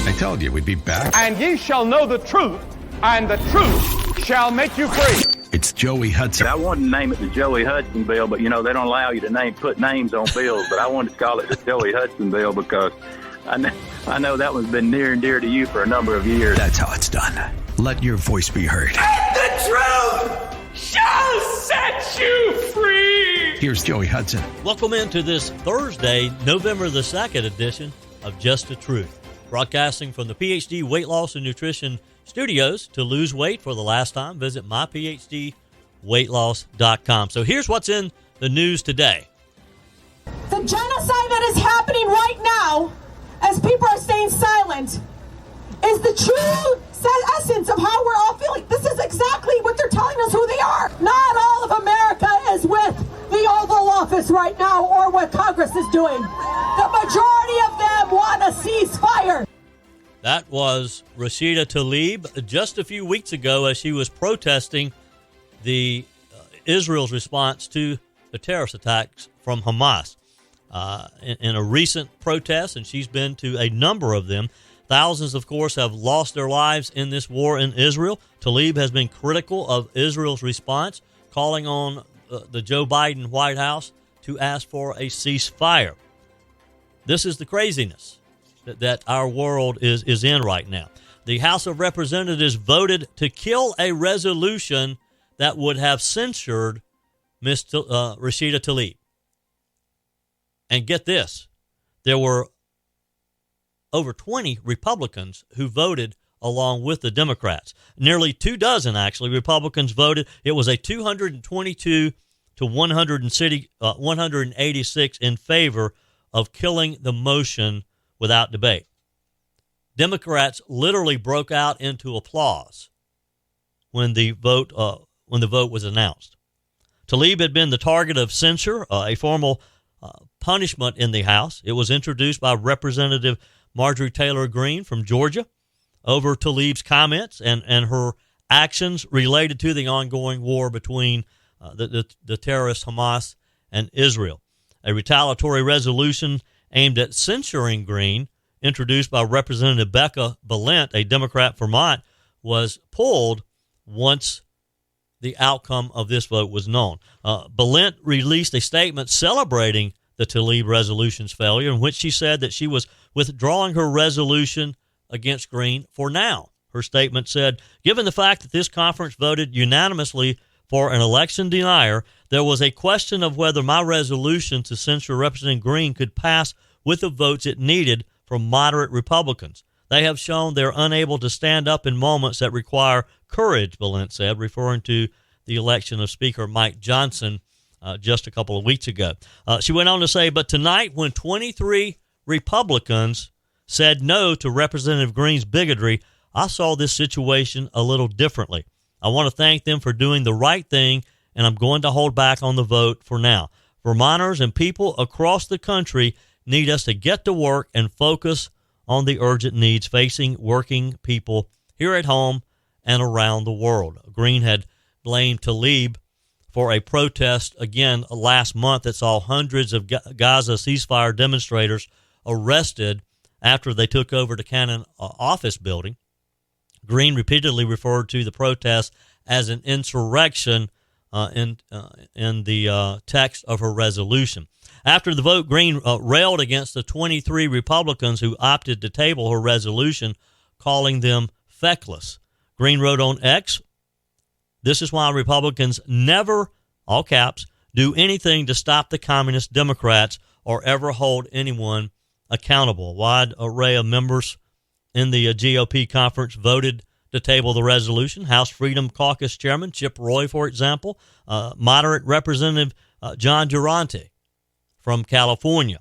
I told you we'd be back. And ye shall know the truth, and the truth shall make you free. It's Joey Hudson. I wanted to name it the Joey Hudson bill, but, they don't allow you to put names on bills. But I wanted to call it the Joey Hudson bill because I know that one's been near and dear to you for a number of years. That's how it's done. Let your voice be heard. And the truth shall set you free. Here's Joey Hudson. Welcome into this Thursday, November the 2nd edition of Just the Truth. Broadcasting from the PhD Weight Loss and Nutrition Studios. To lose weight for the last time, visit myphdweightloss.com. So here's what's in the news today. The genocide that is happening right now, as people are staying silent, is the true essence of how we're all feeling. This is exactly what they're telling us who they are. Not all of America is with the Oval Office right now or what Congress is doing. The majority of them want a ceasefire. That was Rashida Tlaib just a few weeks ago as she was protesting Israel's response to the terrorist attacks from Hamas. In a recent protest, and she's been to a number of them, thousands, of course, have lost their lives in this war in Israel. Tlaib has been critical of Israel's response, calling on the Joe Biden White House to ask for a ceasefire. This is the craziness that our world is in right now. The House of Representatives voted to kill a resolution that would have censured Ms. Rashida Tlaib. And get this, there were over 20 Republicans who voted along with the Democrats. Nearly 24, actually, Republicans voted. It was a 222 to 186 in favor of killing the motion without debate. Democrats literally broke out into applause when the vote was announced. Tlaib had been the target of censure, a formal punishment in the House. It was introduced by Representative Marjorie Taylor Greene from Georgia over Tlaib's comments and her actions related to the ongoing war between the terrorist Hamas and Israel. A retaliatory resolution aimed at censuring Greene, introduced by Representative Becca Balint, a Democrat from Vermont, was pulled once the outcome of this vote was known. Balint released a statement celebrating the Tlaib resolution's failure, in which she said that she was withdrawing her resolution against Greene for now. Her statement said, "Given the fact that this conference voted unanimously for an election denier, there was a question of whether my resolution to censure Representative Greene could pass with the votes it needed from moderate Republicans. They have shown they're unable to stand up in moments that require courage," Balint said, referring to the election of Speaker Mike Johnson just a couple of weeks ago. She went on to say, "But tonight, when 23 Republicans said no to Representative Greene's bigotry, I saw this situation a little differently. I want to thank them for doing the right thing, and I'm going to hold back on the vote for now. Vermonters and people across the country need us to get to work and focus on the urgent needs facing working people here at home and around the world." Greene had blamed Tlaib for a protest again last month that saw hundreds of Gaza ceasefire demonstrators arrested after they took over the Cannon office building. Greene repeatedly referred to the protest as an insurrection in the text of her resolution. After the vote, Greene railed against the 23 Republicans who opted to table her resolution, calling them feckless. Greene wrote on X, "This is why Republicans never, all caps, do anything to stop the communist Democrats or ever hold anyone accountable." A wide array of members in the GOP conference voted to table the resolution. House Freedom Caucus Chairman Chip Roy, for example, moderate Representative John Durante from California.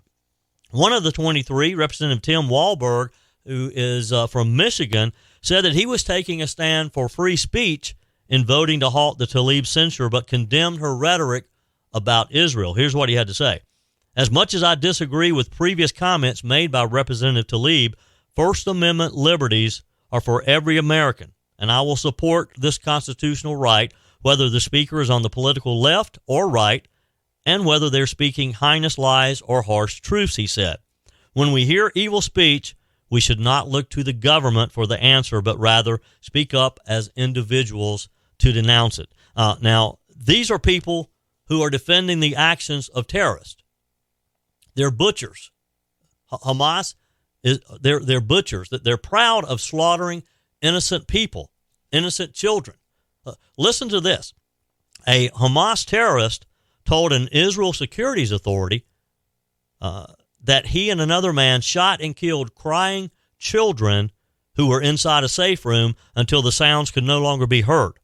One of the 23, Representative Tim Walberg, who is from Michigan, said that he was taking a stand for free speech in voting to halt the Tlaib censure, but condemned her rhetoric about Israel. Here's what he had to say. "As much as I disagree with previous comments made by Representative Tlaib, First Amendment liberties are for every American, and I will support this constitutional right, whether the speaker is on the political left or right, and whether they're speaking heinous lies or harsh truths," he said. "When we hear evil speech, We should not look to the government for the answer, but rather speak up as individuals to denounce it. Now, these are people who are defending the actions of terrorists. They're butchers. Hamas they're butchers. They're proud of slaughtering innocent people, innocent children. Listen to this. A Hamas terrorist told an Israel Securities Authority that he and another man shot and killed crying children who were inside a safe room until the sounds could no longer be heard,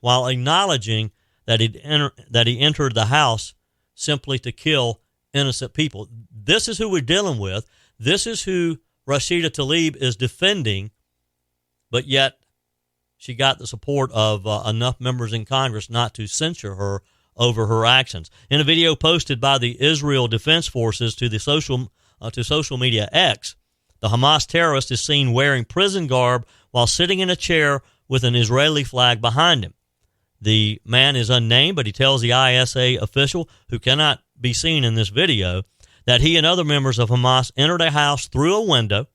while acknowledging that he entered the house simply to kill innocent people. This is who we're dealing with. This is who Rashida Tlaib is defending, but yet she got the support of enough members in Congress not to censure her over her actions. In a video posted by the Israel Defense Forces to social media X, the Hamas terrorist is seen wearing prison garb while sitting in a chair with an Israeli flag behind him. The man is unnamed, but he tells the ISA official, who cannot be seen in this video, that he and other members of Hamas entered a house through a window.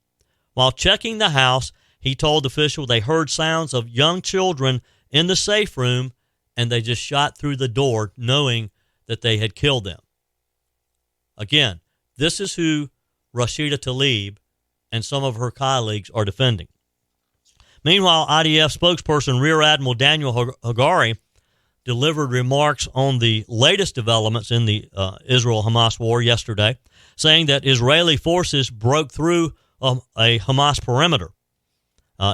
While checking the house, he told the official they heard sounds of young children in the safe room, and they just shot through the door knowing that they had killed them. Again, this is who Rashida Tlaib and some of her colleagues are defending. Meanwhile, IDF spokesperson Rear Admiral Daniel Hagari delivered remarks on the latest developments in the Israel-Hamas war yesterday, saying that Israeli forces broke through a Hamas perimeter.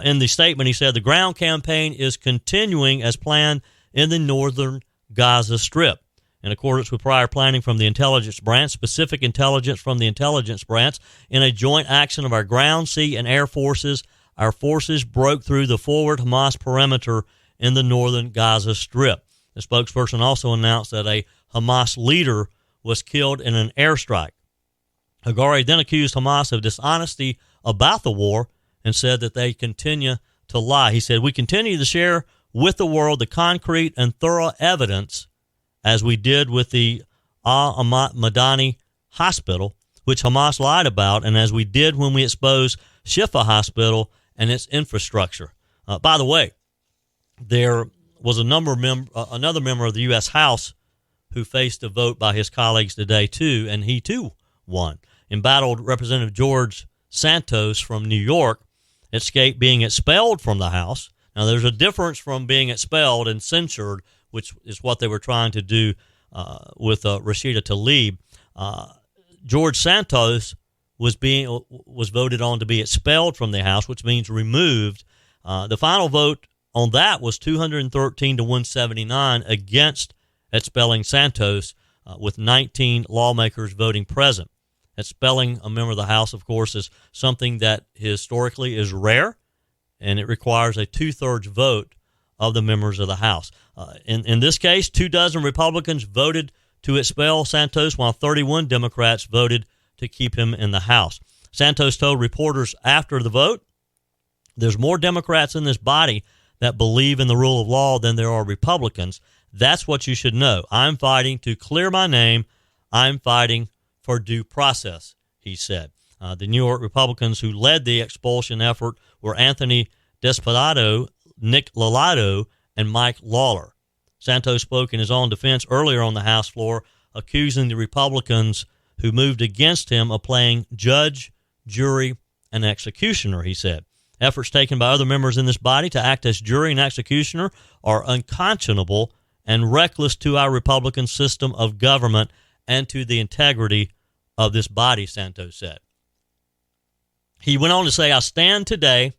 In the statement, he said the ground campaign is continuing as planned in the northern Gaza Strip. In accordance with prior planning from the intelligence branch, specific intelligence from the intelligence branch, in a joint action of our ground, sea, and air forces, our forces broke through the forward Hamas perimeter in the northern Gaza Strip. The spokesperson also announced that a Hamas leader was killed in an airstrike. Hagari then accused Hamas of dishonesty about the war and said that they continue to lie. He said, "We continue to share with the world the concrete and thorough evidence, as we did with the Madani Hospital, which Hamas lied about, and as we did when we exposed Shifa Hospital and its infrastructure." By the way, there was another member of the U.S. House who faced a vote by his colleagues today, too, and he, too, won. Embattled Representative George Santos from New York escaped being expelled from the House. Now, there's a difference from being expelled and censured, which is what they were trying to do with Rashida Tlaib. George Santos was voted on to be expelled from the House, which means removed. The final vote on that was 213 to 179 against expelling Santos, with 19 lawmakers voting present. Expelling a member of the House, of course, is something that historically is rare, and it requires a 2/3 vote of the members of the House. In this case, 24 Republicans voted to expel Santos, while 31 Democrats voted to keep him in the House. Santos told reporters after the vote, "There's more Democrats in this body that believe in the rule of law than there are Republicans. That's what you should know. I'm fighting to clear my name. I'm fighting for due process," he said. The New York Republicans who led the expulsion effort were Anthony Despadato, Nick Lalato, and Mike Lawler. Santos spoke in his own defense earlier on the House floor, accusing the Republicans who moved against him of playing judge, jury, and executioner, he said. Efforts taken by other members in this body to act as jury and executioner are unconscionable and reckless to our Republican system of government and to the integrity of this body, Santos said. He went on to say, "I stand today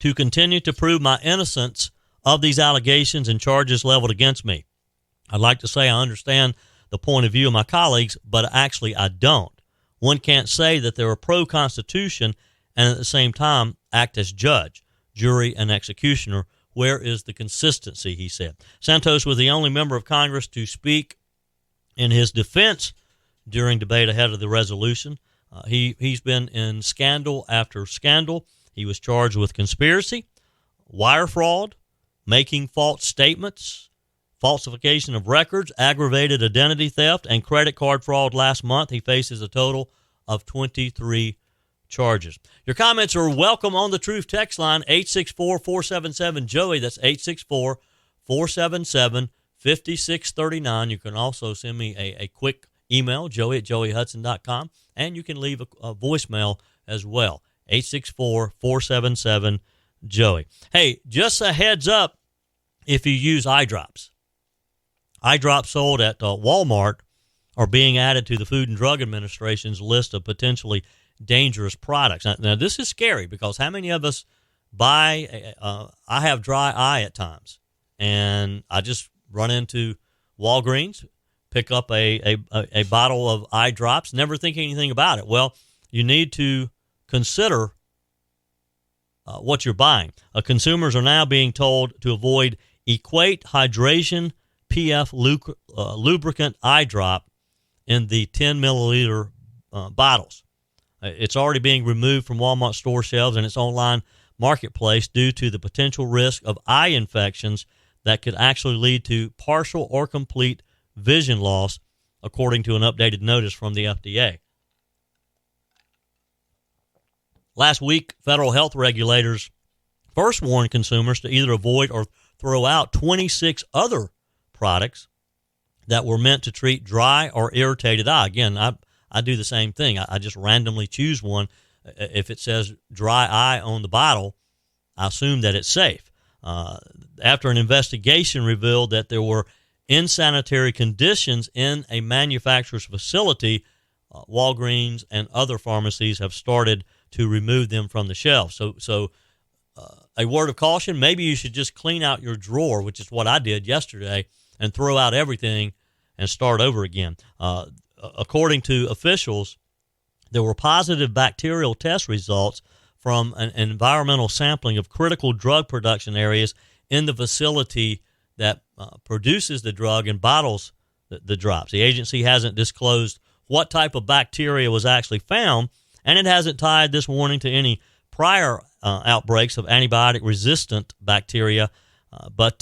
to continue to prove my innocence of these allegations and charges leveled against me. I'd like to say I understand the point of view of my colleagues, but actually I don't. One can't say that they're pro-Constitution and at the same time act as judge, jury, and executioner. Where is the consistency?" he said. Santos was the only member of Congress to speak in his defense during debate ahead of the resolution. He's been in scandal after scandal. He was charged with conspiracy, wire fraud, making false statements, falsification of records, aggravated identity theft, and credit card fraud. Last month, he faces a total of 23 charges. Your comments are welcome on the Truth text line, 864-477-JOEY. That's 864-477-5639. You can also send me a quick email, joey@joeyhudson.com, and you can leave a voicemail as well, 864-477-JOEY. Hey, just a heads up if you use eye drops. Eye drops sold at Walmart are being added to the Food and Drug Administration's list of potentially dangerous products. Now, this is scary because how many of us buy, I have dry eye at times, and I just run into Walgreens, pick up a bottle of eye drops, never thinking anything about it. Well, you need to consider what you're buying. Consumers are now being told to avoid Equate Hydration PF Lubricant eye drop in the 10 milliliter bottles. It's already being removed from Walmart store shelves and its online marketplace due to the potential risk of eye infections that could actually lead to partial or complete vision loss, according to an updated notice from the FDA. Last week, federal health regulators first warned consumers to either avoid or throw out 26 other products that were meant to treat dry or irritated eye. Again, I do the same thing. I just randomly choose one. If it says dry eye on the bottle, I assume that it's safe. After an investigation revealed that there were insanitary conditions in a manufacturer's facility, Walgreens and other pharmacies have started to remove them from the shelf. So a word of caution, maybe you should just clean out your drawer, which is what I did yesterday, and throw out everything and start over again. According to officials, there were positive bacterial test results from an environmental sampling of critical drug production areas in the facility that produces the drug and bottles the drops. The agency hasn't disclosed what type of bacteria was actually found, and it hasn't tied this warning to any prior outbreaks of antibiotic-resistant bacteria, but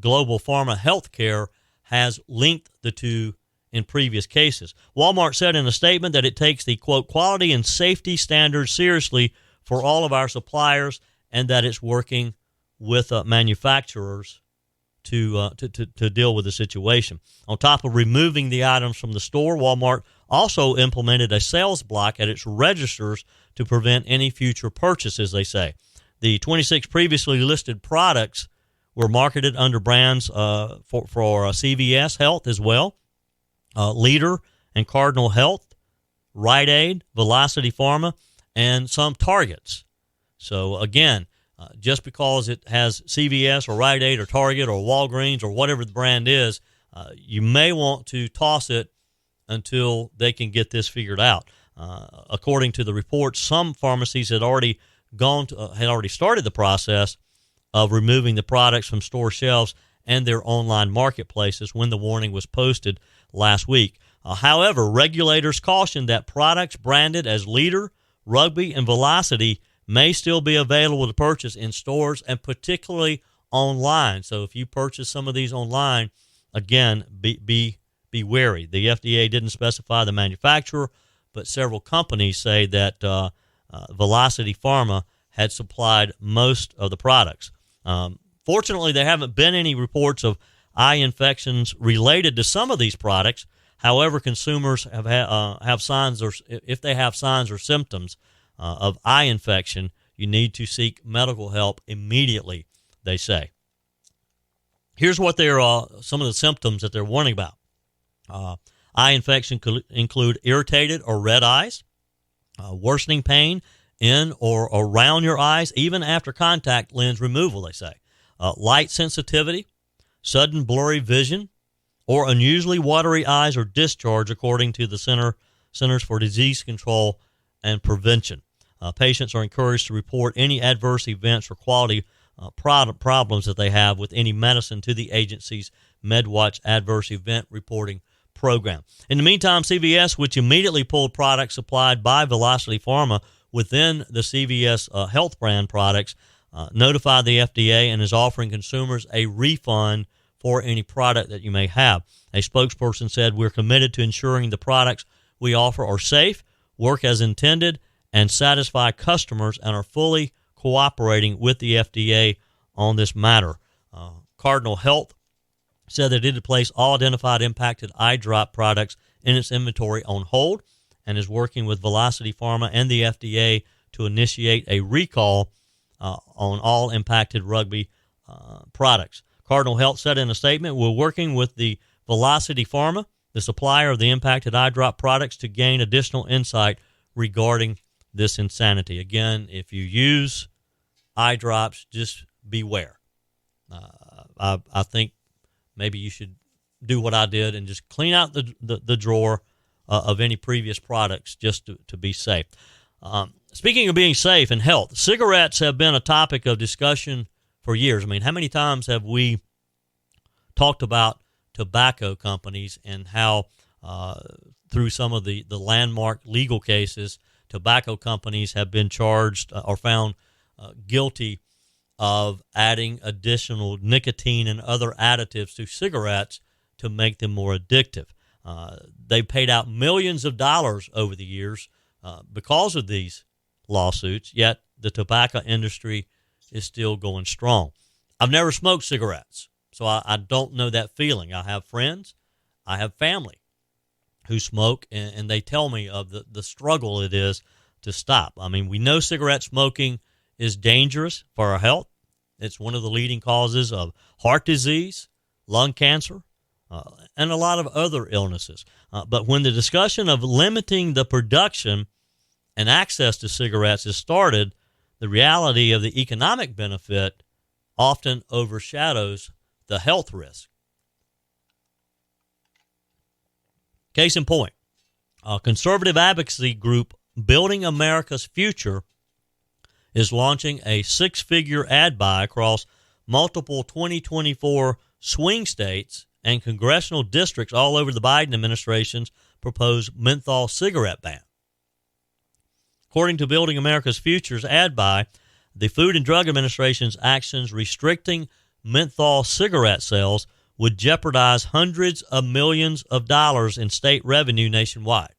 Global Pharma Healthcare has linked the two in previous cases. Walmart said in a statement that it takes the, quote, quality and safety standards seriously for all of our suppliers, and that it's working with manufacturers to deal with the situation. On top of removing the items from the store, Walmart also implemented a sales block at its registers to prevent any future purchases, they say. The 26 previously listed products were marketed under brands for CVS Health as well, Leader and Cardinal Health, Rite Aid, Velocity Pharma, and some Targets. So again, just because it has CVS or Rite Aid or Target or Walgreens or whatever the brand is, you may want to toss it until they can get this figured out. According to the report, some pharmacies had already started the process of removing the products from store shelves and their online marketplaces when the warning was posted last week. However, regulators cautioned that products branded as Leader, Rugby, and Velocity may still be available to purchase in stores and particularly online. So if you purchase some of these online, again, be wary. The FDA didn't specify the manufacturer, but several companies say that Velocity Pharma had supplied most of the products. Fortunately, there haven't been any reports of eye infections related to some of these products. However, consumers have signs, or if they have signs or symptoms of eye infection, you need to seek medical help immediately, they say. Here's what some of the symptoms that they're warning about. Eye infection could include irritated or red eyes, worsening pain in or around your eyes, even after contact lens removal, they say. Light sensitivity, sudden blurry vision, or unusually watery eyes or discharge, according to the Centers for Disease Control and Prevention. Patients are encouraged to report any adverse events or quality problems that they have with any medicine to the agency's MedWatch Adverse Event Reporting Program. In the meantime, CVS, which immediately pulled products supplied by Velocity Pharma within the CVS Health brand products, notified the FDA and is offering consumers a refund for any product that you may have. A spokesperson said, "We're committed to ensuring the products we offer are safe. work as intended and satisfy customers and are fully cooperating with the FDA on this matter. Cardinal Health said that it had placed all identified impacted eye drop products in its inventory on hold and is working with Velocity Pharma and the FDA to initiate a recall on all impacted rugby products. Cardinal Health said in a statement, "We're working with the Velocity Pharma, the supplier of the impacted eye drop products, to gain additional insight regarding this insanity." Again, if you use eye drops, just beware. I think maybe you should do what I did and just clean out the drawer of any previous products just to be safe. Speaking of being safe and health, cigarettes have been a topic of discussion for years. I mean, how many times have we talked about tobacco companies and how through some of the landmark legal cases, tobacco companies have been charged or found guilty of adding additional nicotine and other additives to cigarettes to make them more addictive. They paid out millions of dollars over the years because of these lawsuits, yet the tobacco industry is still going strong. I've never smoked cigarettes, so I don't know that feeling. I have friends, I have family who smoke, and they tell me of the struggle it is to stop. I mean, we know cigarette smoking is dangerous for our health. It's one of the leading causes of heart disease, lung cancer, and a lot of other illnesses. But when the discussion of limiting the production and access to cigarettes is started, the reality of the economic benefit often overshadows the health risk. Case in point, a conservative advocacy group, Building America's Future, is launching a six-figure ad buy across multiple 2024 swing states and congressional districts all over the Biden administration's proposed menthol cigarette ban. According to Building America's Future's ad buy, the Food and Drug Administration's actions restricting menthol cigarette sales would jeopardize hundreds of millions of dollars in state revenue nationwide.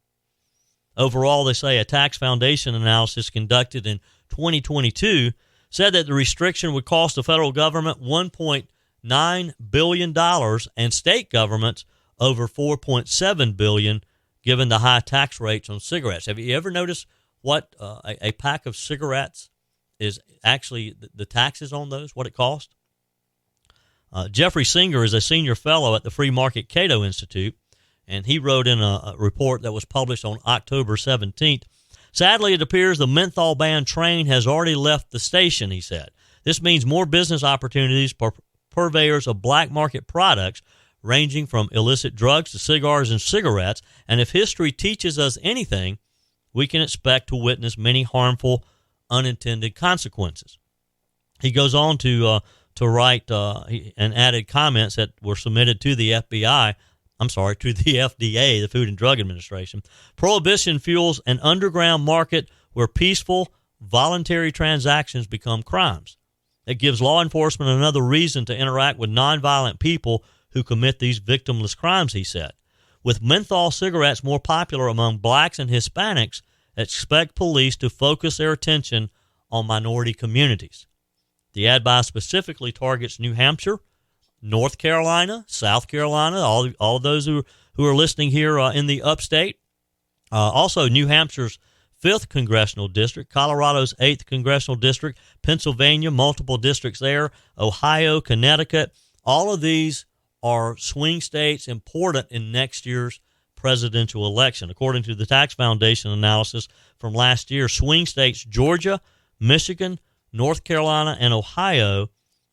Overall, they say a tax foundation analysis conducted in 2022 said that the restriction would cost the federal government $1.9 billion and state governments over $4.7 billion, given the high tax rates on cigarettes. Have you ever noticed what a pack of cigarettes is actually, the taxes on those, what it costs? Jeffrey Singer is a senior fellow at the Free Market Cato Institute, and he wrote in a report that was published on October 17th, "Sadly, it appears the menthol ban train has already left the station," he said. "This means more business opportunities for purveyors of black market products ranging from illicit drugs to cigars and cigarettes, and if history teaches us anything, we can expect to witness many harmful unintended consequences." He goes on to write and added comments that were submitted to the FDA, the Food and Drug Administration. "Prohibition fuels an underground market where peaceful, voluntary transactions become crimes. It gives law enforcement another reason to interact with nonviolent people who commit these victimless crimes," he said. "With menthol cigarettes more popular among blacks and Hispanics, expect police to focus their attention on minority communities." The ad buy specifically targets New Hampshire, North Carolina, South Carolina, all of those who are listening here in the upstate. Also, New Hampshire's 5th Congressional District, Colorado's 8th Congressional District, Pennsylvania, multiple districts there, Ohio, Connecticut. All of these are swing states important in next year's presidential election. According to the Tax Foundation analysis from last year, swing states Georgia, Michigan, North Carolina, and Ohio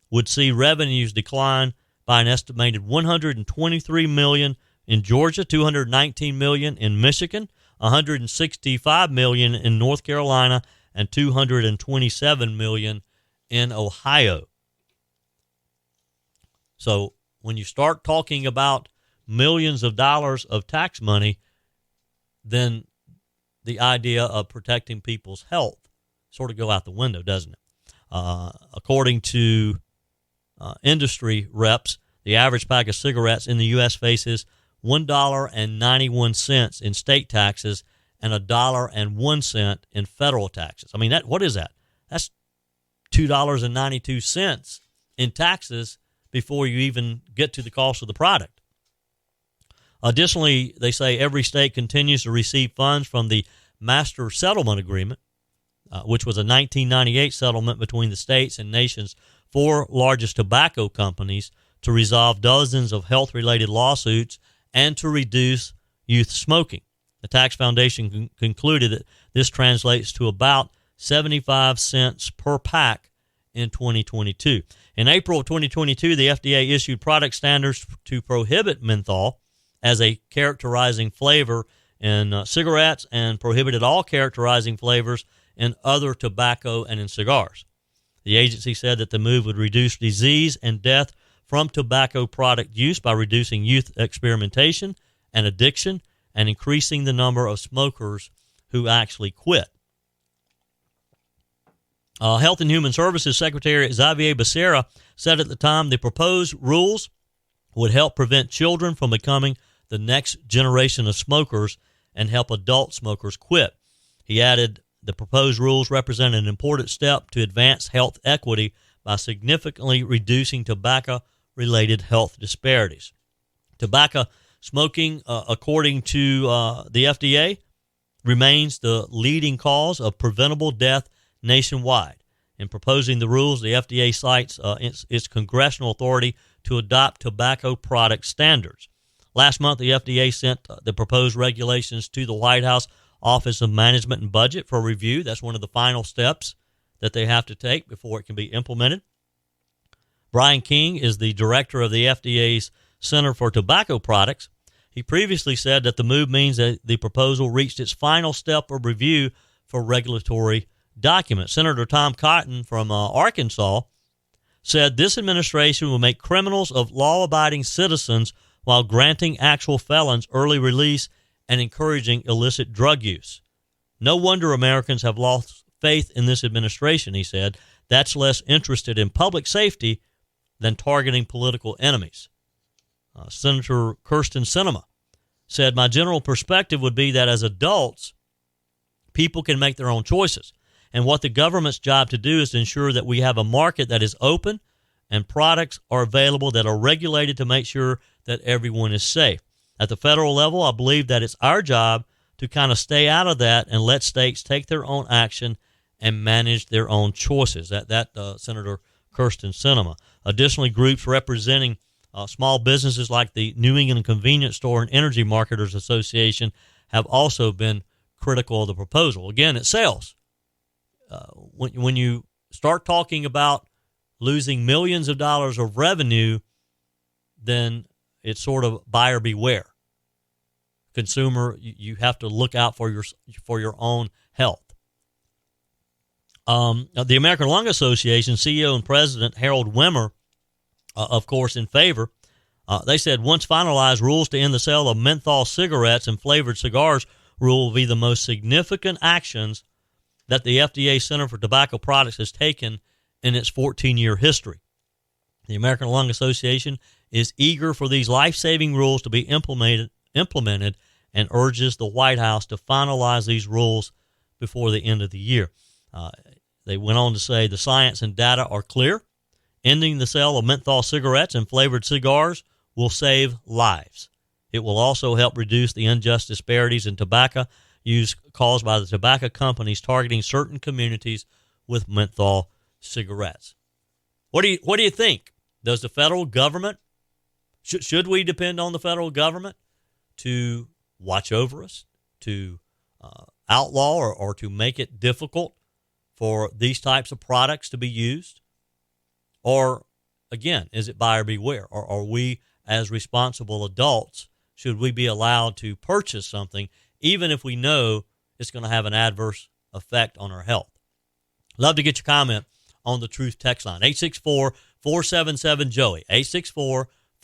would see revenues decline by an estimated $123 million in Georgia, $219 million in Michigan, $165 million in North Carolina, and $227 million in Ohio. So when you start talking about millions of dollars of tax money, then the idea of protecting people's health sort of go out the window, doesn't it? According to industry reps, the average pack of cigarettes in the U.S. faces $1.91 in state taxes and $1.01 in federal taxes. I mean, what is that? That's $2.92 in taxes before you even get to the cost of the product. Additionally, they say every state continues to receive funds from the Master Settlement Agreement, which was a 1998 settlement between the states and nation's 4 largest tobacco companies to resolve dozens of health-related lawsuits and to reduce youth smoking. The Tax Foundation concluded that this translates to about 75 cents per pack in 2022. In April of 2022, the FDA issued product standards to prohibit menthol as a characterizing flavor in cigarettes and prohibited all characterizing flavors in other tobacco and in cigars. The agency said that the move would reduce disease and death from tobacco product use by reducing youth experimentation and addiction and increasing the number of smokers who actually quit. Health and Human Services Secretary Xavier Becerra said at the time the proposed rules would help prevent children from becoming the next generation of smokers and help adult smokers quit. He added the proposed rules represent an important step to advance health equity by significantly reducing tobacco-related health disparities. Tobacco smoking, according to the FDA, remains the leading cause of preventable death nationwide. In proposing the rules, the FDA cites its congressional authority to adopt tobacco product standards. Last month, the FDA sent the proposed regulations to the White House Office of Management and Budget for review. That's one of the final steps that they have to take before it can be implemented. Brian King is the director of the FDA's Center for Tobacco Products. He previously said that the move means that the proposal reached its final step of review for regulatory documents. Senator Tom Cotton from Arkansas said this administration will make criminals of law-abiding citizens while granting actual felons early release and encouraging illicit drug use. No wonder Americans have lost faith in this administration, he said. That's less interested in public safety than targeting political enemies. Senator Kirsten Sinema said, my general perspective would be that as adults, people can make their own choices. And what the government's job to do is to ensure that we have a market that is open and products are available that are regulated to make sure that everyone is safe. At the federal level, I believe that it's our job to kind of stay out of that and let states take their own action and manage their own choices. That Senator Kirsten Sinema. Additionally, groups representing small businesses like the New England Convenience Store and Energy Marketers Association have also been critical of the proposal. Again, it sells. When you start talking about losing millions of dollars of revenue, then it's sort of buyer beware. Consumer, you have to look out for your own health. The American Lung Association CEO and President Harold Wimmer, of course, in favor. They said once finalized, rules to end the sale of menthol cigarettes and flavored cigars rule will be the most significant actions that the FDA Center for Tobacco Products has taken in its 14-year history. The American Lung Association is eager for these life-saving rules to be implemented and urges the White House to finalize these rules before the end of the year. They went on to say the science and data are clear. Ending the sale of menthol cigarettes and flavored cigars will save lives. It will also help reduce the unjust disparities in tobacco use caused by the tobacco companies targeting certain communities with menthol cigarettes. What do you think? Does the federal government, should we depend on the federal government to watch over us, to outlaw or to make it difficult for these types of products to be used? Or, again, is it buyer beware? Or are we, as responsible adults, should we be allowed to purchase something even if we know it's going to have an adverse effect on our health? Love to get your comment on the Truth text line, 864-477-JOEY,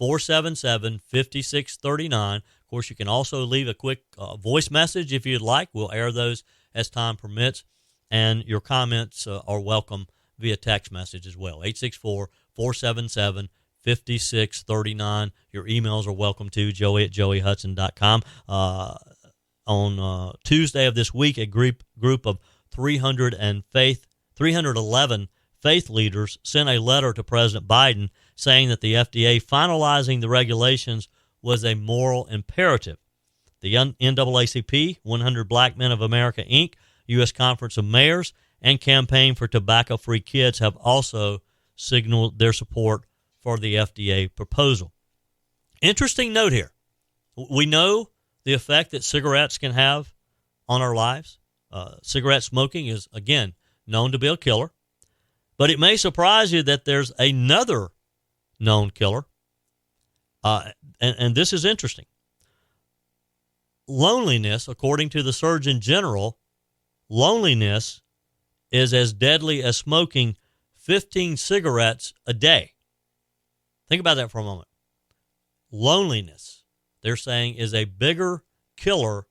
864-477-5639. Of course, you can also leave a quick voice message if you'd like. We'll air those as time permits, and your comments are welcome via text message as well, 864-477-5639. Your emails are welcome too, joey@joeyhudson.com. on Tuesday of this week, a group of 311 faith leaders sent a letter to President Biden saying that the FDA finalizing the regulations was a moral imperative. The NAACP, 100 Black Men of America, Inc., U.S. Conference of Mayors, and Campaign for Tobacco-Free Kids have also signaled their support for the FDA proposal. Interesting note here. We know the effect that cigarettes can have on our lives. Cigarette smoking is, again, known to be a killer. But it may surprise you that there's another known killer. And this is interesting. Loneliness, according to the Surgeon General, loneliness is as deadly as smoking 15 cigarettes a day. Think about that for a moment. Loneliness, they're saying, is a bigger killer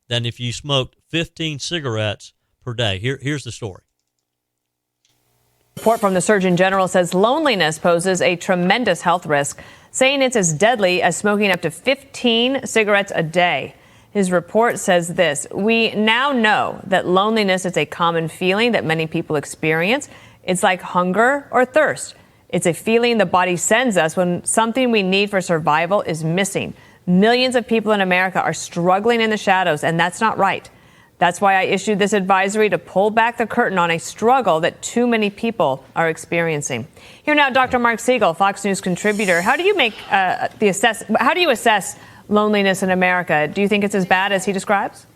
than if you smoked 15 cigarettes per day. Here's the story. Report from the Surgeon General says loneliness poses a tremendous health risk, saying it's as deadly as smoking up to 15 cigarettes a day. His report says this: we now know that loneliness is a common feeling that many people experience. It's like hunger or thirst. It's a feeling the body sends us when something we need for survival is missing. Millions of people in America are struggling in the shadows, and that's not right. That's why I issued this advisory to pull back the curtain on a struggle that too many people are experiencing. Here now, Dr. Mark Siegel, Fox News contributor. How do you how do you assess loneliness in America? Do you think it's as bad as he describes?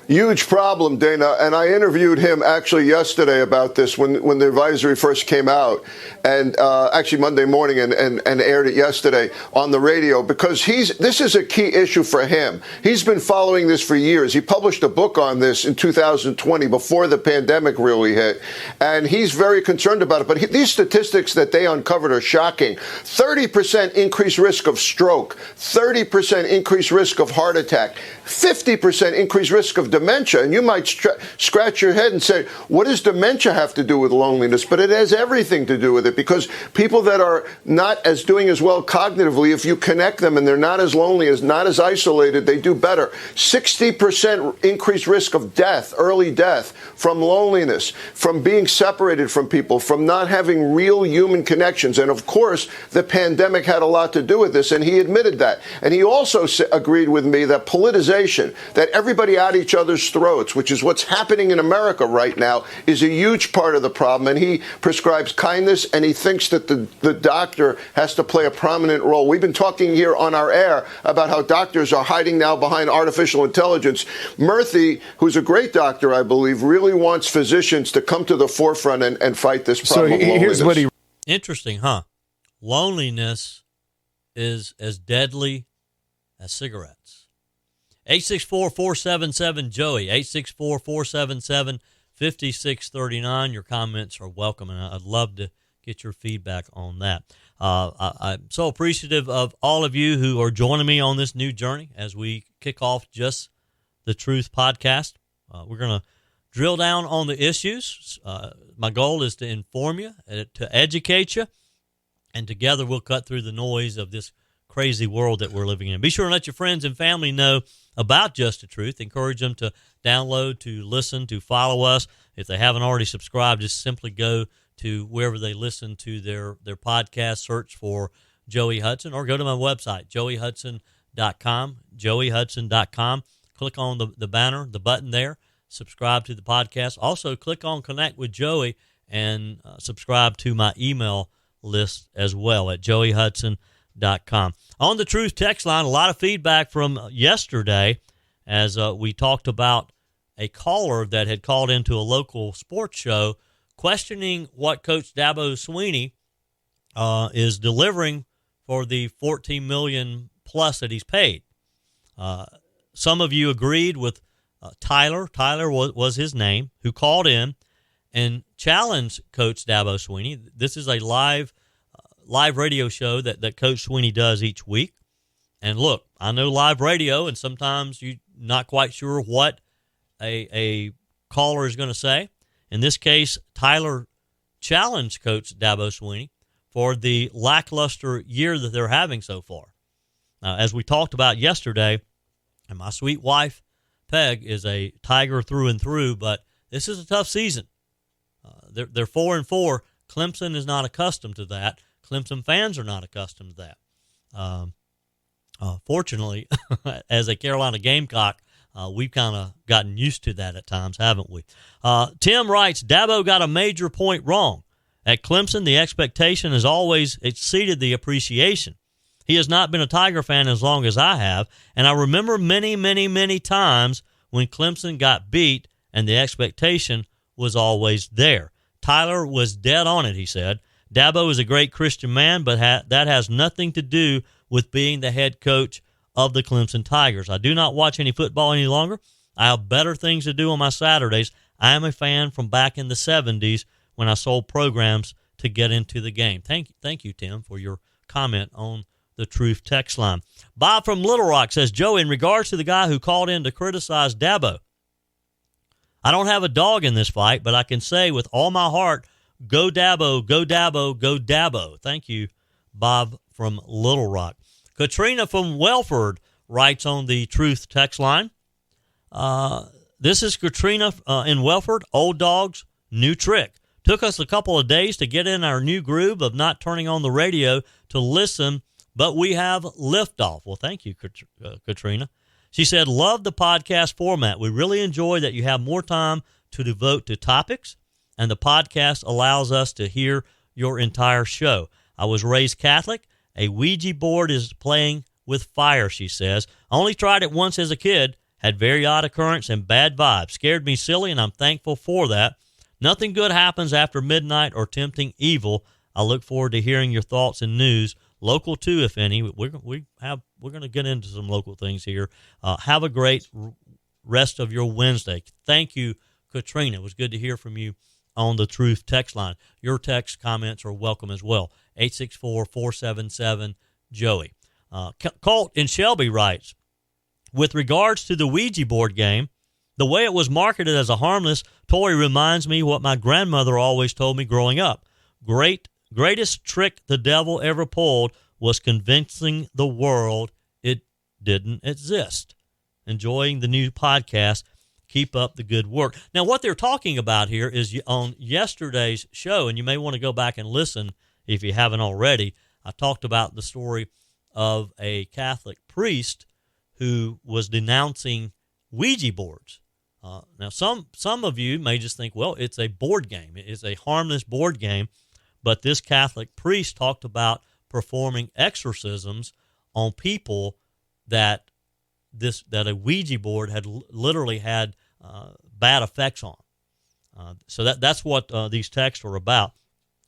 Huge problem, Dana, and I interviewed him actually yesterday about this when the advisory first came out, and actually Monday morning, and aired it yesterday on the radio, because this is a key issue for him. He's been following this for years. He published a book on this in 2020, before the pandemic really hit, and he's very concerned about it. But these statistics that they uncovered are shocking. 30% increased risk of stroke, 30% increased risk of heart attack, 50% increased risk of dementia. And you might scratch your head and say, what does dementia have to do with loneliness? But it has everything to do with it, because people that are not as doing as well cognitively, if you connect them and they're not as lonely, not as isolated, they do better. 60% increased risk of death, early death, from loneliness, from being separated from people, from not having real human connections. And of course, the pandemic had a lot to do with this, and he admitted that. And he also agreed with me that politicization, that everybody at each other's throats, which is what's happening in America right now, is a huge part of the problem. And he prescribes kindness, and he thinks that the doctor has to play a prominent role. We've been talking here on our air about how doctors are hiding now behind artificial intelligence. Murthy, who's a great doctor, I believe, really wants physicians to come to the forefront and fight this problem of loneliness. Here's what he... Interesting, huh? Loneliness is as deadly as cigarettes. 864-477-JOEY, 864-477-5639. Your comments are welcome, and I'd love to get your feedback on that. I'm so appreciative of all of you who are joining me on this new journey as we kick off Just the Truth podcast. We're going to drill down on the issues. My goal is to inform you, to educate you, and together we'll cut through the noise of this crazy world that we're living in. Be sure to let your friends and family know about Just the Truth. Encourage them to download, to listen, to follow us. If they haven't already subscribed, just simply go to wherever they listen to their podcast, search for Joey Hudson, or go to my website, joeyhudson.com, joeyhudson.com. Click on the banner, the button there, subscribe to the podcast. Also, click on Connect with Joey and subscribe to my email list as well at joeyhudson.com. On the Truth text line, a lot of feedback from yesterday as we talked about a caller that had called into a local sports show questioning what Coach Dabo Swinney is delivering for the $14 million plus that he's paid. Some of you agreed with Tyler. Tyler was his name, who called in and challenged Coach Dabo Swinney. This is a live radio show that Coach Swinney does each week. And look, I know live radio, and sometimes you're not quite sure what a caller is going to say. In this case, Tyler challenged Coach Dabo Swinney for the lackluster year that they're having so far. As we talked about yesterday, And my sweet wife, Peg, is a Tiger through and through, but this is a tough season. They're 4-4. Clemson is not accustomed to that. Clemson fans are not accustomed to that. Fortunately, as a Carolina Gamecock, we've kind of gotten used to that at times, haven't we? Tim writes, Dabo got a major point wrong. At Clemson, the expectation has always exceeded the appreciation. He has not been a Tiger fan as long as I have, and I remember many, many, many times when Clemson got beat and the expectation was always there. Tyler was dead on it, he said. Dabo is a great Christian man, but that has nothing to do with being the head coach of the Clemson Tigers. I do not watch any football any longer. I have better things to do on my Saturdays. I am a fan from back in the 70s when I sold programs to get into the game. Thank you, Tim, for your comment on the Truth text line. Bob from Little Rock says, Joe, in regards to the guy who called in to criticize Dabo, I don't have a dog in this fight, but I can say with all my heart, go Dabo, go Dabo, go Dabo. Thank you, Bob from Little Rock. Katrina from Welford writes on the Truth text line. This is Katrina in Welford. Old dogs, new trick. Took us a couple of days to get in our new groove of not turning on the radio to listen, but we have liftoff. Well, thank you, Katrina. She said, love the podcast format. We really enjoy that you have more time to devote to topics, and the podcast allows us to hear your entire show. I was raised Catholic. A Ouija board is playing with fire, she says. I only tried it once as a kid, had very odd occurrence and bad vibes. Scared me silly, and I'm thankful for that. Nothing good happens after midnight or tempting evil. I look forward to hearing your thoughts and news. Local too, if any. We're going to get into some local things here. Have a great rest of your Wednesday. Thank you, Katrina. It was good to hear from you on the Truth text line. Your text comments are welcome as well. 864-477-JOEY. Colt in Shelby writes, with regards to the Ouija board game, the way it was marketed as a harmless toy reminds me what my grandmother always told me growing up. Greatest trick the devil ever pulled was convincing the world it didn't exist. Enjoying the new podcast. Keep up the good work. Now, what they're talking about here is on yesterday's show, and you may want to go back and listen if you haven't already. I talked about the story of a Catholic priest who was denouncing Ouija boards. Now, some of you may just think, well, it's a board game. It's a harmless board game. But this Catholic priest talked about performing exorcisms on people that a Ouija board had literally had bad effects on. So that's what these texts are about.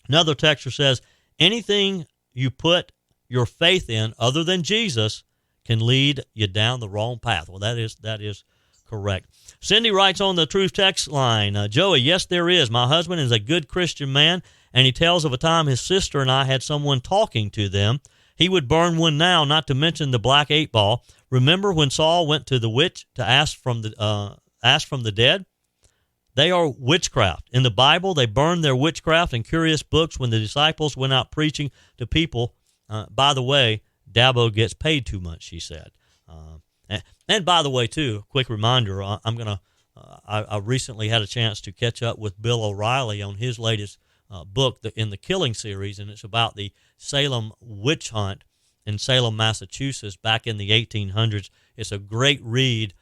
Another texter says, anything you put your faith in other than Jesus can lead you down the wrong path. Well, that is correct. Cindy writes on the Truth text line, Joey, yes, there is. My husband is a good Christian man, and he tells of a time his sister and I had someone talking to them. He would burn one now, not to mention the black 8-ball. Remember when Saul went to the witch to ask from the dead? They are witchcraft. In the Bible, they burned their witchcraft and curious books when the disciples went out preaching to people. By the way, Dabo gets paid too much, she said. And by the way, too, quick reminder, I recently had a chance to catch up with Bill O'Reilly on his latest book in the Killing series, and it's about the Salem witch hunt in Salem, Massachusetts, back in the 1800s. It's a great read,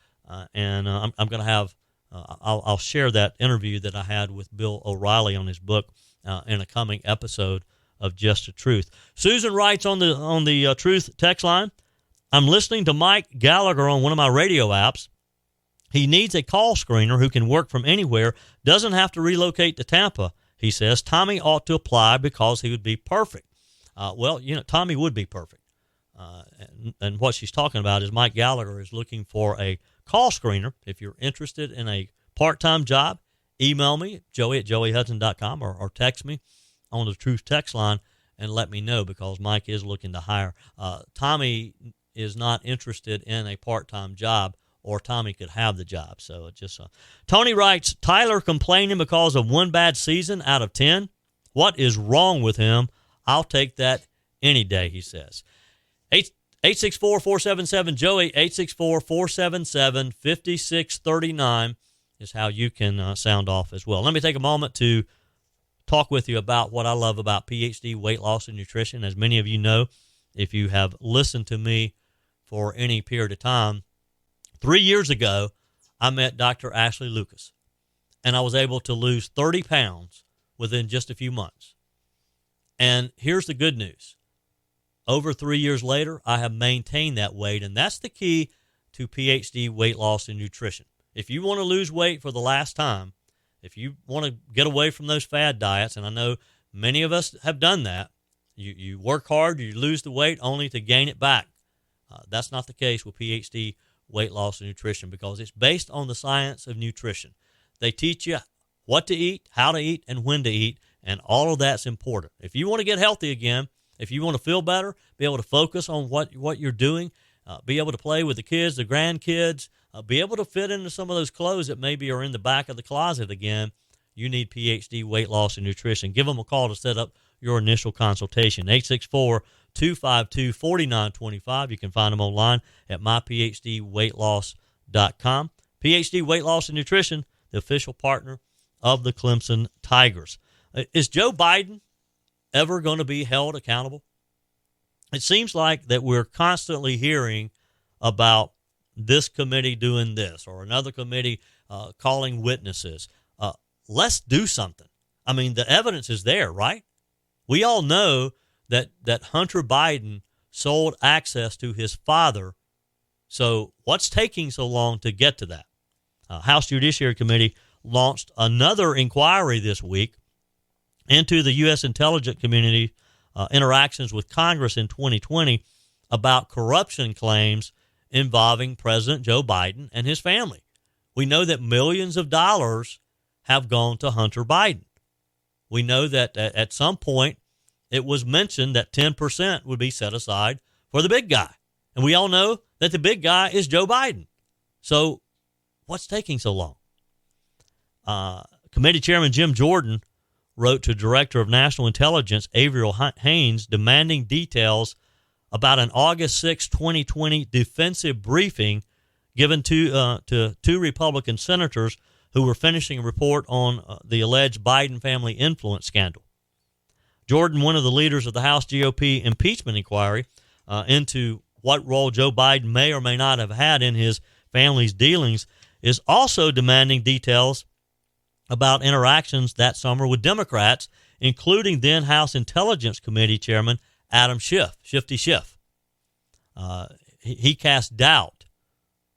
and I'm going to have I'll share that interview that I had with Bill O'Reilly on his book in a coming episode of Just the Truth. Susan writes on the Truth text line, I'm listening to Mike Gallagher on one of my radio apps. He needs a call screener who can work from anywhere, doesn't have to relocate to Tampa. He says Tommy ought to apply because he would be perfect. Well, Tommy would be perfect. And what she's talking about is Mike Gallagher is looking for a call screener. If you're interested in a part-time job, email me, joey@joeyhudson.com, or text me on the Truth text line and let me know, because Mike is looking to hire. Tommy is not interested in a part-time job, or Tommy could have the job. So it's just Tony writes, Tyler complaining because of one bad season out of 10. What is wrong with him? I'll take that any day, he says. 864-477-JOEY, 864-477-5639 is how you can sound off as well. Let me take a moment to talk with you about what I love about PhD weight loss and nutrition. As many of you know, if you have listened to me for any period of time, 3 years ago, I met Dr. Ashley Lucas, and I was able to lose 30 pounds within just a few months. And here's the good news. Over 3 years later, I have maintained that weight, and that's the key to PhD weight loss and nutrition. If you want to lose weight for the last time, if you want to get away from those fad diets, and I know many of us have done that, you work hard, you lose the weight only to gain it back. That's not the case with PhD weight loss and nutrition because it's based on the science of nutrition. They teach you what to eat, how to eat, and when to eat, and all of that's important. If you want to get healthy again, if you want to feel better, be able to focus on what you're doing, be able to play with the kids, the grandkids, be able to fit into some of those clothes that maybe are in the back of the closet again, you need PhD weight loss and nutrition. Give them a call to set up your initial consultation, 864-252-4925. You can find them online at myphdweightloss.com. PhD Weight Loss and Nutrition, the official partner of the Clemson Tigers. Is Joe Biden ever going to be held accountable? It seems like that we're constantly hearing about this committee doing this or another committee calling witnesses. Let's do something. I mean, the evidence is there, right? We all know that Hunter Biden sold access to his father. So what's taking so long to get to that? House Judiciary Committee launched another inquiry this week into the U.S. intelligence community interactions with Congress in 2020 about corruption claims involving President Joe Biden and his family. We know that millions of dollars have gone to Hunter Biden. We know that at some point it was mentioned that 10% would be set aside for the big guy. And we all know that the big guy is Joe Biden. So what's taking so long? Committee Chairman Jim Jordan wrote to Director of National Intelligence Averill Haines demanding details about an August 6, 2020 defensive briefing given to two Republican senators who were finishing a report on the alleged Biden family influence scandal. Jordan, one of the leaders of the House GOP impeachment inquiry into what role Joe Biden may or may not have had in his family's dealings, is also demanding details about interactions that summer with Democrats, including then House Intelligence Committee Chairman Adam Schiff, Shifty Schiff. He cast doubt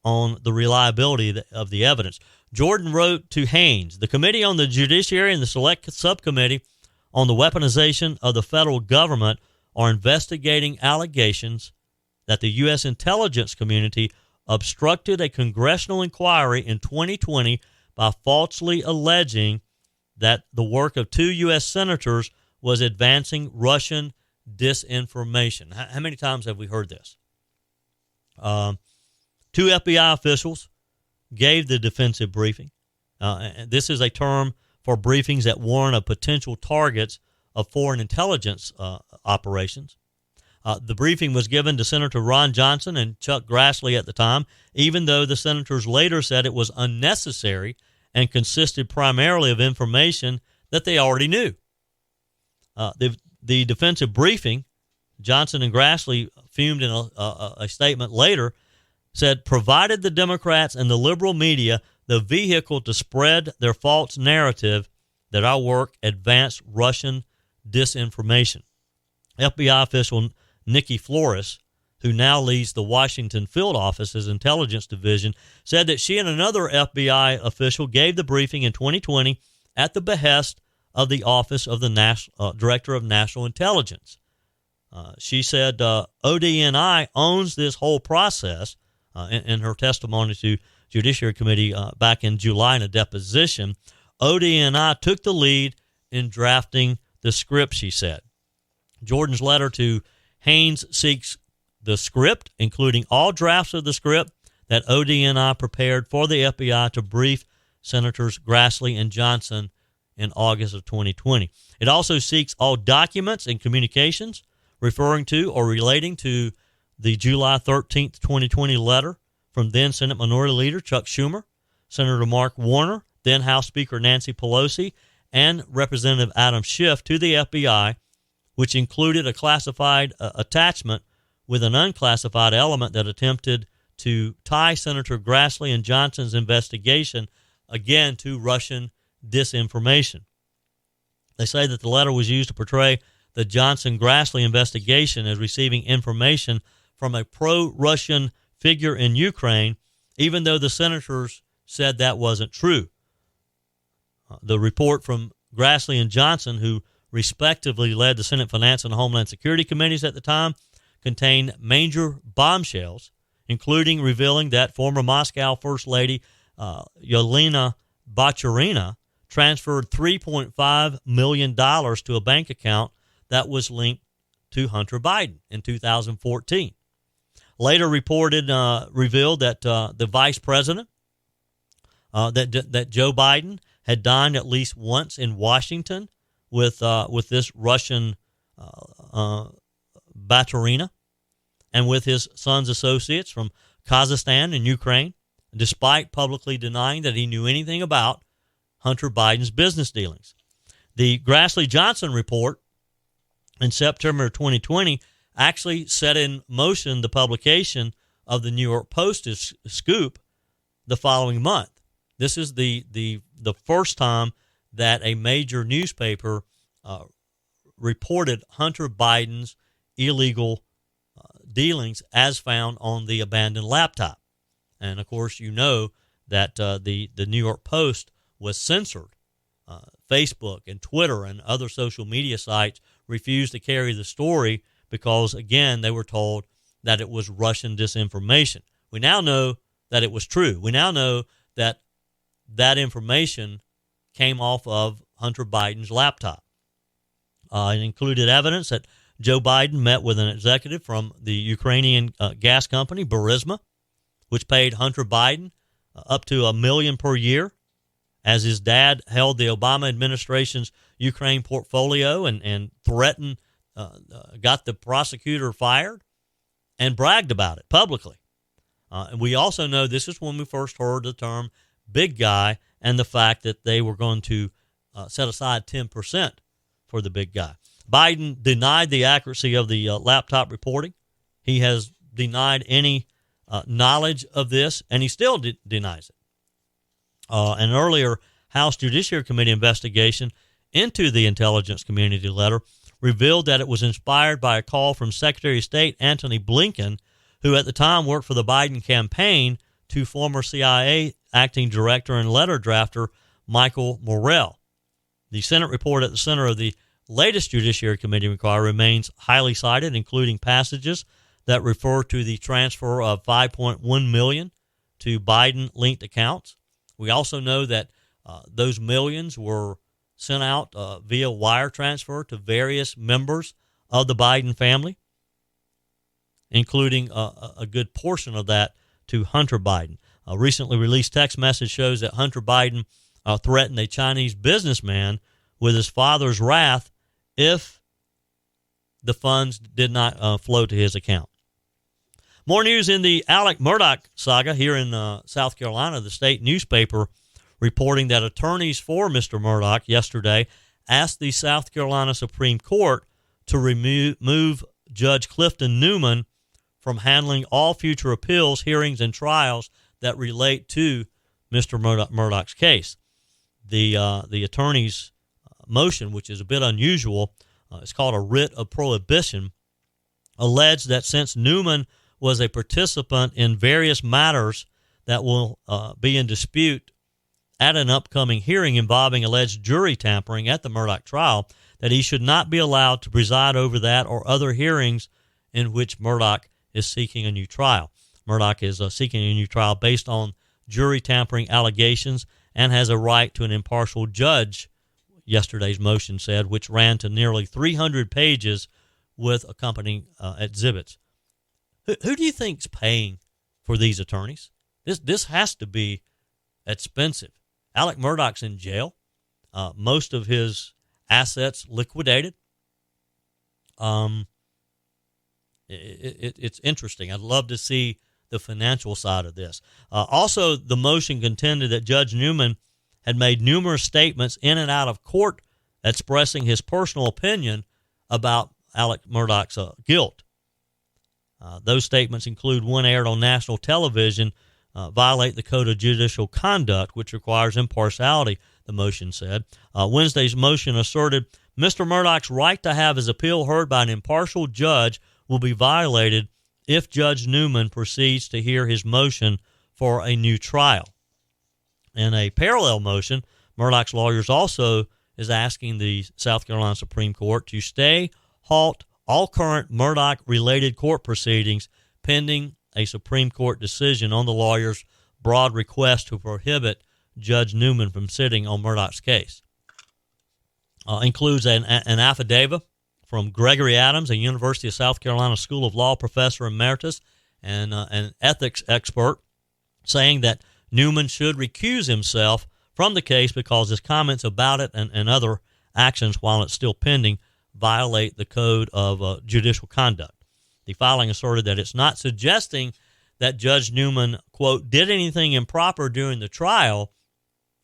on the reliability of the evidence. Jordan wrote to Haines, the Committee on the Judiciary and the Select Subcommittee on the Weaponization of the Federal Government are investigating allegations that the U.S. intelligence community obstructed a congressional inquiry in 2020 by falsely alleging that the work of two U.S. senators was advancing Russian disinformation. How many times have we heard this? Two FBI officials gave the defensive briefing. And this is a term for briefings that warn of potential targets of foreign intelligence operations. The briefing was given to Senator Ron Johnson and Chuck Grassley at the time, even though the senators later said it was unnecessary and consisted primarily of information that they already knew. The defensive briefing, Johnson and Grassley fumed in a statement later, said, provided the Democrats and the liberal media the vehicle to spread their false narrative that our work advanced Russian disinformation. FBI official Nikki Flores, who now leads the Washington Field Office's Intelligence Division, said that she and another FBI official gave the briefing in 2020 at the behest of the Office of the Director of National Intelligence. She said ODNI owns this whole process. In her testimony to Judiciary Committee back in July in a deposition, ODNI took the lead in drafting the script, she said. Jordan's letter to Haines seeks the script, including all drafts of the script that ODNI prepared for the FBI to brief Senators Grassley and Johnson in August of 2020. It also seeks all documents and communications referring to or relating to the July 13th, 2020 letter from then Senate Minority Leader Chuck Schumer, Senator Mark Warner, then House Speaker Nancy Pelosi, and Representative Adam Schiff to the FBI, which included a classified attachment with an unclassified element that attempted to tie Senator Grassley and Johnson's investigation again to Russian disinformation. They say that the letter was used to portray the Johnson-Grassley investigation as receiving information from a pro-Russian figure in Ukraine, even though the senators said that wasn't true. The report from Grassley and Johnson, who respectively led the Senate Finance and Homeland Security Committees at the time, contained major bombshells, including revealing that former Moscow First Lady Yelena Bachurina transferred $3.5 million to a bank account that was linked to Hunter Biden in 2014. Later revealed that the vice president, that Joe Biden had dined at least once in Washington with this Russian Bachurina and with his son's associates from Kazakhstan and Ukraine, despite publicly denying that he knew anything about Hunter Biden's business dealings. The Grassley-Johnson report in September 2020 actually set in motion the publication of the New York Post's scoop the following month. This is the first time that a major newspaper reported Hunter Biden's illegal dealings as found on the abandoned laptop. And, of course, you know that the New York Post was censored. Facebook and Twitter and other social media sites refused to carry the story because, again, they were told that it was Russian disinformation. We now know that it was true. We now know that that information came off of Hunter Biden's laptop. It included evidence that Joe Biden met with an executive from the Ukrainian gas company, Burisma, which paid Hunter Biden up to $1 million per year, as his dad held the Obama administration's Ukraine portfolio and threatened, got the prosecutor fired, and bragged about it publicly. And we also know this is when we first heard the term big guy and the fact that they were going to set aside 10% for the big guy. Biden denied the accuracy of the laptop reporting. He has denied any knowledge of this, and he still denies it. An earlier House Judiciary Committee investigation into the intelligence community letter revealed that it was inspired by a call from Secretary of State Antony Blinken, who at the time worked for the Biden campaign, to former CIA acting director and letter drafter Michael Morrell. The Senate report at the center of the latest Judiciary Committee inquiry remains highly cited, including passages that refer to the transfer of $5.1 million to Biden-linked accounts. We also know that those millions were sent out via wire transfer to various members of the Biden family, including a good portion of that to Hunter Biden. A recently released text message shows that Hunter Biden threatened a Chinese businessman with his father's wrath if the funds did not flow to his account. More news in the Alec Murdaugh saga here in South Carolina. The state newspaper reporting that attorneys for Mr. Murdaugh yesterday asked the South Carolina Supreme Court to remove Judge Clifton Newman from handling all future appeals, hearings, and trials that relate to Mr. Murdaugh's case. The attorney's motion, which is a bit unusual, it's called a writ of prohibition, alleged that since Newman was a participant in various matters that will be in dispute at an upcoming hearing involving alleged jury tampering at the Murdaugh trial, that he should not be allowed to preside over that or other hearings in which Murdaugh is seeking a new trial. Murdaugh is seeking a new trial based on jury tampering allegations and has a right to an impartial judge, yesterday's motion said, which ran to nearly 300 pages with accompanying exhibits. Who do you think's paying for these attorneys? This has to be expensive. Alec Murdaugh's in jail. Most of his assets liquidated. It's interesting. I'd love to see the financial side of this. Also, the motion contended that Judge Newman had made numerous statements in and out of court expressing his personal opinion about Alex Murdaugh's guilt. Those statements include one aired on national television, violate the Code of Judicial Conduct, which requires impartiality, the motion said. Wednesday's motion asserted Mr. Murdaugh's right to have his appeal heard by an impartial judge will be violated if Judge Newman proceeds to hear his motion for a new trial. In a parallel motion, Murdaugh's lawyers also is asking the South Carolina Supreme Court to stay, halt all current Murdaugh-related court proceedings pending a Supreme Court decision on the lawyers' broad request to prohibit Judge Newman from sitting on Murdaugh's case. Includes an affidavit from Gregory Adams, a University of South Carolina School of Law professor emeritus and an ethics expert, saying that Newman should recuse himself from the case because his comments about it and other actions while it's still pending violate the Code of Judicial Conduct. The filing asserted that it's not suggesting that Judge Newman, quote, did anything improper during the trial,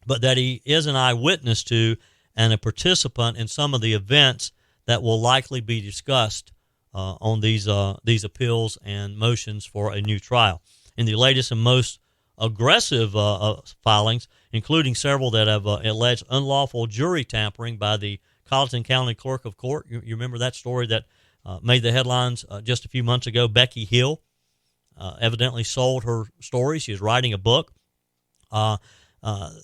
but that he is an eyewitness to and a participant in some of the events that will likely be discussed on these appeals and motions for a new trial. In the latest and most aggressive filings, including several that have alleged unlawful jury tampering by the Colleton County Clerk of Court. You remember that story that made the headlines just a few months ago? Becky Hill evidently sold her story. She was writing a book.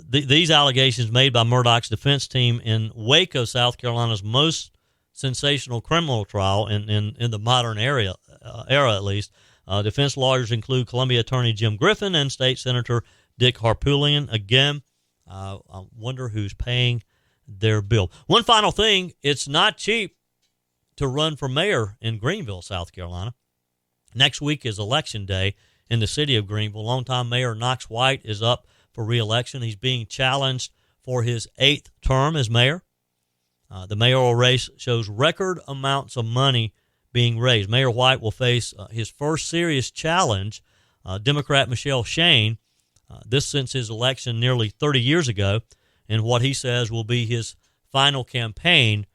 These allegations made by Murdaugh's defense team in Waco, South Carolina's most sensational criminal trial in the modern era at least. Defense lawyers include Columbia Attorney Jim Griffin and State Senator Dick Harpootlian. Again, I wonder who's paying their bill. One final thing, it's not cheap to run for mayor in Greenville, South Carolina. Next week is Election Day in the city of Greenville. Longtime Mayor Knox White is up for re-election. He's being challenged for his 8th term as mayor. The mayoral race shows record amounts of money being raised. Mayor White will face his first serious challenge, Democrat Michelle Shane, this since his election nearly 30 years ago, in what he says will be his final campaign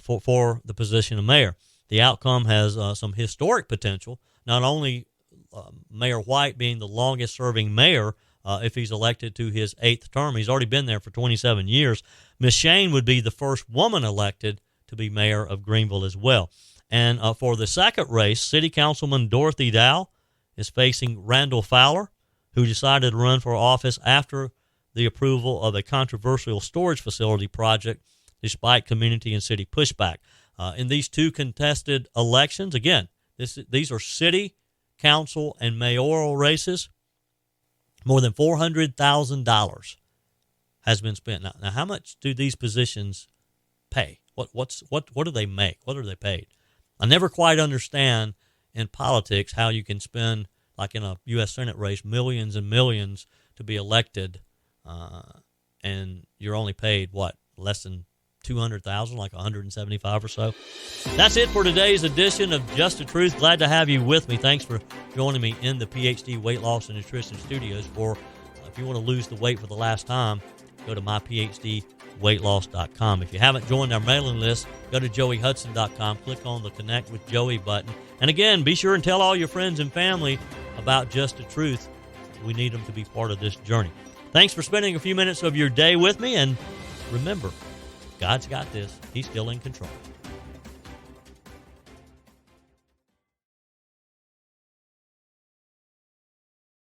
for the position of mayor. The outcome has some historic potential, not only Mayor White being the longest-serving mayor if he's elected to his 8th term. He's already been there for 27 years. Ms. Shane would be the first woman elected to be mayor of Greenville as well. And for the second race, City Councilman Dorothy Dow is facing Randall Fowler, who decided to run for office after the approval of a controversial storage facility project despite community and city pushback. In these two contested elections, again, these are city, council, and mayoral races. More than $400,000 has been spent. Now, how much do these positions pay? What do they make? What are they paid? I never quite understand in politics how you can spend, like in a U.S. Senate race, millions and millions to be elected, and you're only paid, less than $200,000, like $175 or so. That's it for today's edition of Just the Truth. Glad to have you with me. Thanks for joining me in the PhD Weight Loss and Nutrition Studios. If you want to lose the weight for the last time, go to myphdweightloss.com. If you haven't joined our mailing list, go to joeyhudson.com, click on the Connect with Joey button. And again, be sure and tell all your friends and family about Just the Truth. We need them to be part of this journey. Thanks for spending a few minutes of your day with me, and remember, God's got this. He's still in control.